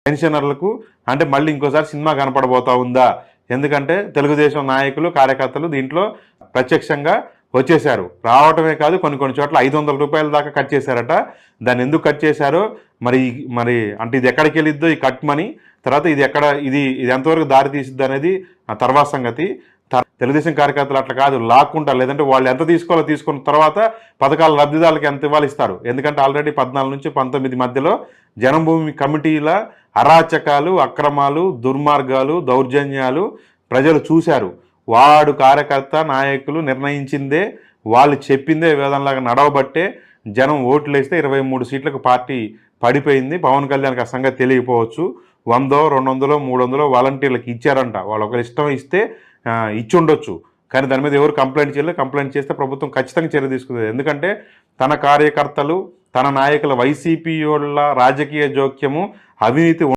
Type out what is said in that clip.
పెన్షనర్లకు అంటే మళ్ళీ ఇంకోసారి సినిమా కనపడబోతా ఉందా? ఎందుకంటే తెలుగుదేశం నాయకులు కార్యకర్తలు దీంట్లో ప్రత్యక్షంగా వచ్చేశారు. రావటమే కాదు కొన్ని చోట్ల 500 రూపాయల దాకా కట్ చేశారట. దాన్ని ఎందుకు కట్ చేశారో మరి మరి అంటే ఇది ఎక్కడికి వెళ్ళిద్దో ఈ కట్ మనీ, తర్వాత ఇది ఎక్కడ ఇది ఎంతవరకు దారి తీసిద్ది అనేది తర్వాత సంగతి. తెలుగుదేశం కార్యకర్తలు అట్లా కాదు, లాక్కుంటారు. లేదంటే వాళ్ళు ఎంత తీసుకోవాలో తీసుకున్న తర్వాత పథకాల లబ్ధిదారులకు ఎంత ఇవ్వాలి ఇస్తారు. ఎందుకంటే ఆల్రెడీ 14 నుంచి 19 మధ్యలో జనభూమి కమిటీల అరాచకాలు, అక్రమాలు, దుర్మార్గాలు, దౌర్జన్యాలు ప్రజలు చూశారు. వాడు కార్యకర్త నాయకులు నిర్ణయించిందే, వాళ్ళు చెప్పిందే వేదంలాగా నడవబట్టే జనం ఓట్లు వేస్తే 23 సీట్లకు పార్టీ పడిపోయింది. పవన్ కళ్యాణ్కి ఆ సంగతి తెలియకపోవచ్చు. 100, 200, 300 వాలంటీర్లకు ఇచ్చారంట. వాళ్ళు ఒకరి ఇష్టం ఇస్తే ఇచ్చి ఉండొచ్చు, కానీ దాని మీద ఎవరు కంప్లైంట్ చేయలేదు. కంప్లైంట్ చేస్తే ప్రభుత్వం ఖచ్చితంగా చర్య తీసుకుంది. ఎందుకంటే తన కార్యకర్తలు, తన నాయకుల వైసీపీ వాళ్ళ రాజకీయ జోక్యము, అవినీతి